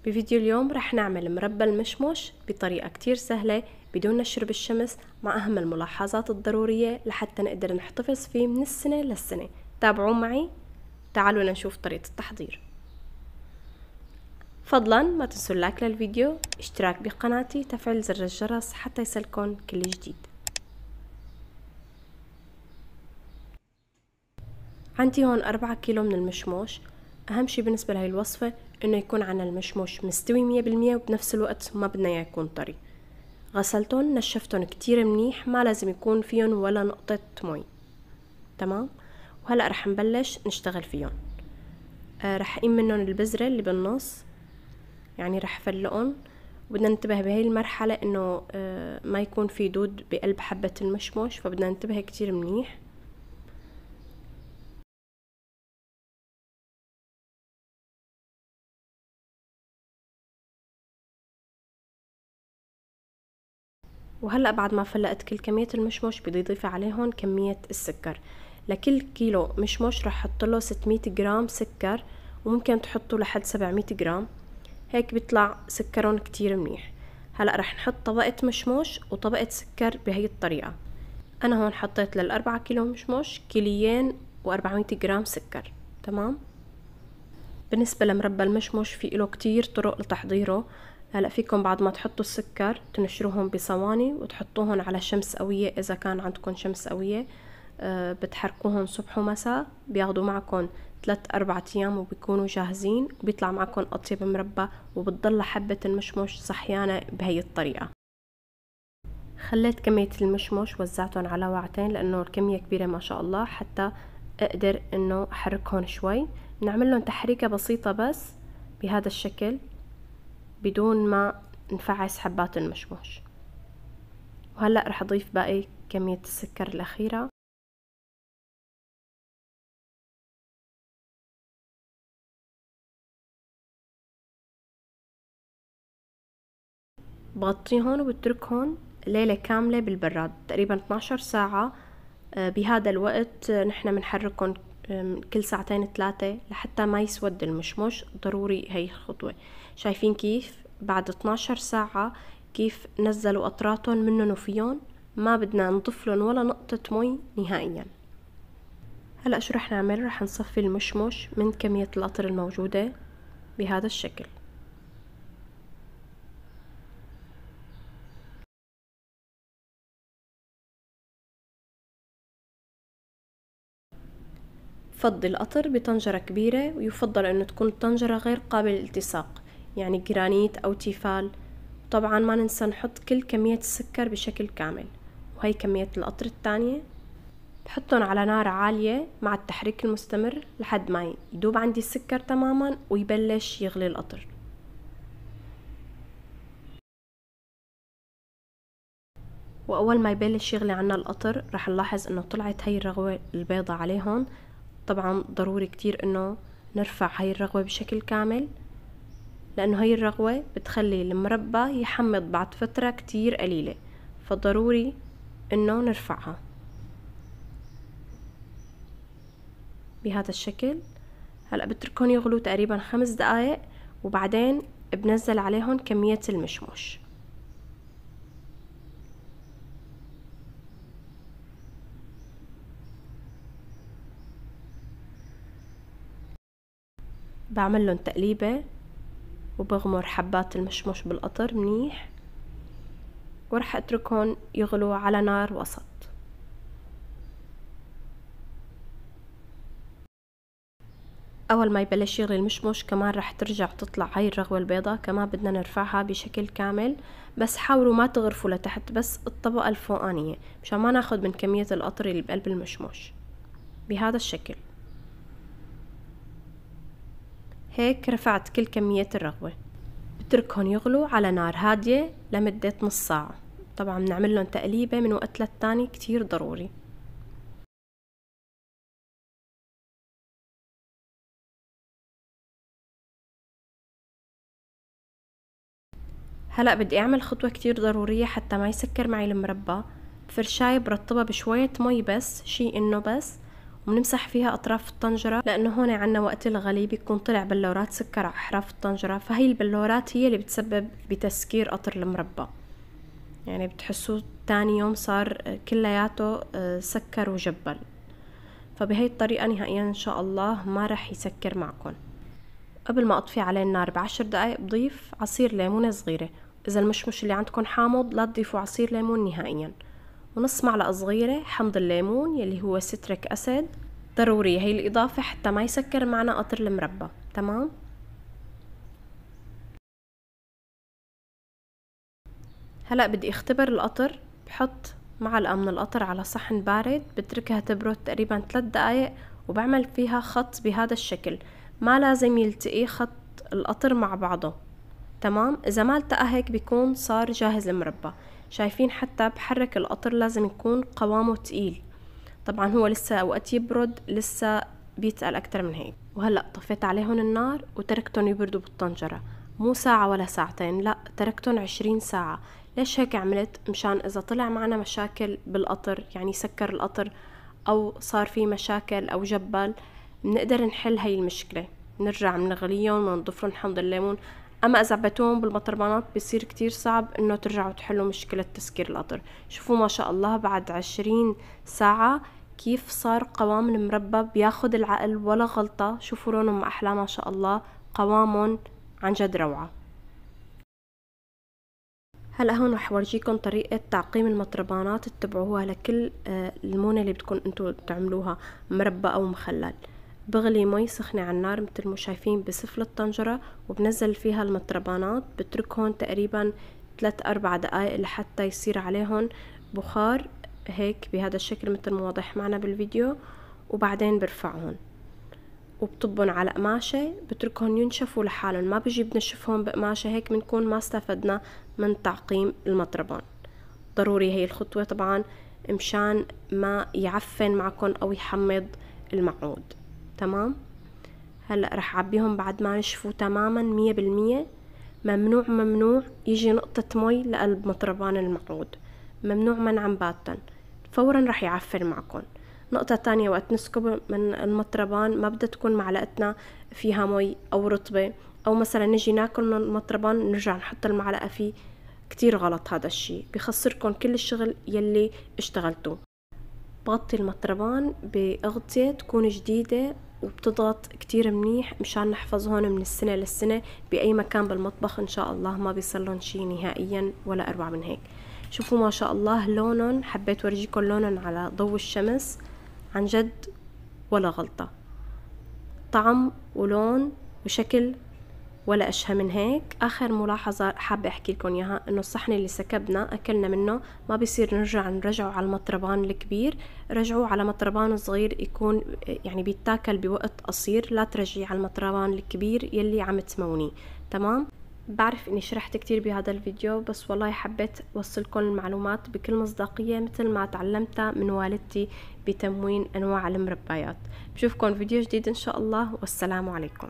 بفيديو اليوم رح نعمل مربى المشمش بطريقة كتير سهلة بدون نشر بالشمس، مع أهم الملاحظات الضرورية لحتى نقدر نحتفظ فيه من السنة للسنة. تابعوا معي، تعالوا نشوف طريقة التحضير. فضلا ما تنسوا اللايك للفيديو، اشتراك بقناتي، تفعيل زر الجرس حتى يصلكن كل جديد. عندي هون 4 كيلو من المشموش. أهم شي بالنسبة لهي الوصفة إنه يكون عنا المشموش مستوي 100%، وبنفس الوقت ما بدنا يكون طري. غسلتهم نشفتهم كتير منيح، ما لازم يكون فيهم ولا نقطة مي. تمام. وهلأ رح نبلش نشتغل فيهم. رح قيم منهم البذرة اللي بالنص، يعني رح فلقهم. وبدنا ننتبه بهي المرحلة إنه ما يكون في دود بقلب حبة المشموش، فبدنا ننتبه كتير منيح. وهلأ بعد ما فلقت كل كمية المشمش بدي اضيف عليهم كمية السكر. لكل كيلو مشمش رح احط له 600 جرام سكر، وممكن تحطوا لحد 700 جرام، هيك بيطلع سكرهم كتير منيح. هلأ رح نحط طبقة مشمش وطبقة سكر بهي الطريقة. انا هون حطيت لل4 كيلو مشمش كيليين و400 جرام سكر. تمام. بالنسبة لمربى المشمش في له كتير طرق لتحضيره. هلا فيكم بعد ما تحطوا السكر تنشروهم بصواني وتحطوهم على شمس قوية، إذا كان عندكم شمس قوية. بتحركوهم صبح ومساء، بياخدوا معكم 3-4 أيام وبيكونوا جاهزين، وبيطلع معكم أطيب مربى، وبتضل حبة المشمش صحيانة بهي الطريقة. خليت كمية المشمش وزعتهم على وعتين لأنه الكمية كبيرة ما شاء الله، حتى أقدر إنه أحركهم شوي. نعمل لهم تحريكة بسيطة بس بهذا الشكل بدون ما نفعس حبات المشمش. وهلأ رح أضيف باقي كمية السكر الأخيرة. بغطيهم وبتركهم ليلة كاملة بالبراد، تقريبا 12 ساعة. بهذا الوقت نحن منحركهم كل 2-3 لحتى ما يسود المشمش. ضروري هي الخطوة. شايفين كيف بعد 12 ساعة كيف نزلوا قطراتهم منهم وفيهم؟ ما بدنا نضيف لهم ولا نقطة مي نهائيا. هلأ شو رح نعمل؟ رح نصفي المشمش من كمية القطر الموجودة بهذا الشكل. فضي القطر بطنجرة كبيرة، ويفضل انه تكون الطنجرة غير قابلة للالتصاق، يعني جرانيت او تيفال. طبعا ما ننسى نحط كل كمية السكر بشكل كامل. وهي كمية القطر الثانية. بحطهم على نار عالية مع التحريك المستمر لحد ما يدوب عندي السكر تماما ويبلش يغلي القطر. واول ما يبلش يغلي عنا القطر رح نلاحظ انه طلعت هي الرغوة البيضة عليهم. طبعا ضروري كتير انه نرفع هاي الرغوة بشكل كامل، لانه هاي الرغوة بتخلي المربى يحمض بعد فترة كتير قليلة، فضروري انه نرفعها بهذا الشكل. هلأ بتركهم يغلوا تقريبا 5 دقايق، وبعدين بنزل عليهم كمية المشمش. بعمل لهم تقليبة وبغمر حبات المشمش بالقطر منيح، ورح اتركهم يغلوا على نار وسط. اول ما يبلش يغلي المشمش كمان رح ترجع تطلع هاي الرغوة البيضاء، كمان بدنا نرفعها بشكل كامل، بس حاولوا ما تغرفوا لتحت، بس الطبقة الفوقانية مشان ما ناخد من كمية القطر اللي بقلب المشمش بهذا الشكل. هيك رفعت كل كمية الرغوة. بتركهم يغلوا على نار هادية لمدة نص ساعة. طبعا بنعمل لهم تقليبة من وقت للتاني كتير ضروري. هلأ بدي اعمل خطوة كتير ضرورية حتى ما يسكر معي المربى. فرشاية برطبها بشوية مي بس، شي انه بس، وبنمسح فيها أطراف الطنجرة، لأنه هون عنا وقت الغلي بيكون طلع بلورات سكر على أحراف الطنجرة، فهي البلورات هي اللي بتسبب بتسكير قطر المربى. يعني بتحسوه تاني يوم صار كلياته سكر وجبل. فبهي الطريقة نهائيا إن شاء الله ما رح يسكر معكم. قبل ما أطفي عليه النار ب10 دقايق بضيف عصير ليمونة صغيرة. إذا المشمش اللي عندكم حامض لا تضيفوا عصير ليمون نهائيا. ونص معلقة صغيرة حمض الليمون يلي هو سيتريك أسيد، ضرورية هي الإضافة حتى ما يسكر معنا قطر المربى. تمام. هلأ بدي اختبر القطر. بحط معلقة من القطر على صحن بارد، بتركها تبرد تقريبا 3 دقايق، وبعمل فيها خط بهذا الشكل. ما لازم يلتقي خط القطر مع بعضه. تمام. اذا ما التقى هيك بيكون صار جاهز المربى. شايفين حتى بحرك القطر لازم يكون قوامه تقيل. طبعا هو لسه وقت يبرد لسه بيتقل اكتر من هيك. وهلأ طفيت عليهم النار وتركتهم يبردوا بالطنجرة، مو ساعة ولا ساعتين، لا تركتهم 20 ساعة. ليش هيك عملت؟ مشان اذا طلع معنا مشاكل بالقطر، يعني سكر القطر او صار في مشاكل او جبل، بنقدر نحل هاي المشكلة. نرجع منغليهم ونضيفلهم حمض الليمون. اما اذا عبيتوهم بالمطربانات بيصير كتير صعب انه ترجعوا تحلوا مشكلة تسكير القطر. شوفوا ما شاء الله بعد 20 ساعة كيف صار قوام المربى، بياخد العقل ولا غلطة. شوفوا لونهم احلى ما شاء الله، قوامهم عن جد روعة. هلا هون رح ورجيكم طريقة تعقيم المطربانات تتبعوها لكل المونة اللي بدكم انتو تعملوها، مربى او مخلل. بغلي مي سخنة على النار مثل ما شايفين بسفل الطنجرة، وبنزل فيها المطربانات، بتركهم تقريبا 3-4 دقايق لحتى يصير عليهم بخار هيك بهذا الشكل مثل ما واضح معنا بالفيديو. وبعدين برفعهم وبطبهم على قماشة، بتركهم ينشفوا لحالهم، ما بجي بنشفهم بقماشة، هيك بنكون ما استفدنا من تعقيم المطربان. ضروري هي الخطوة طبعا مشان ما يعفن معكم او يحمض المعود. تمام. هلأ رح عبيهم بعد ما نشفوا تماما 100%. ممنوع يجي نقطة مي لقلب مطربان المعود، ممنوع منعا باتا، فورا رح يعفن معكم. نقطة تانية، وقت نسكب من المطربان ما بدها تكون معلقتنا فيها مي أو رطبة، أو مثلا نجي ناكل من المطربان نرجع نحط المعلقة فيه. كتير غلط هذا الشي، بيخسركم كل الشغل يلي اشتغلتوه. بغطي المطربان بأغطية تكون جديدة وبتضغط كتير منيح مشان نحفظهن من السنة للسنة بأي مكان بالمطبخ. إن شاء الله ما بيصلن شي نهائيا ولا أروع من هيك. شوفوا ما شاء الله لونن، حبيت ورجيكم لونن على ضوء الشمس، عن جد ولا غلطة. طعم ولون وشكل ولا أشهى من هيك. آخر ملاحظة حابة أحكي لكم إياها، إنه الصحن اللي سكبنا أكلنا منه ما بيصير نرجعه على المطربان الكبير، رجعوه على مطربان صغير يكون يعني بيتاكل بوقت قصير. لا ترجعيه على المطربان الكبير يلي عم تمونيه. تمام. بعرف إني شرحت كتير بهذا الفيديو، بس والله حبيت وصلكم المعلومات بكل مصداقية مثل ما تعلمتها من والدتي بتموين أنواع المربيات. بشوفكم فيديو جديد إن شاء الله، والسلام عليكم.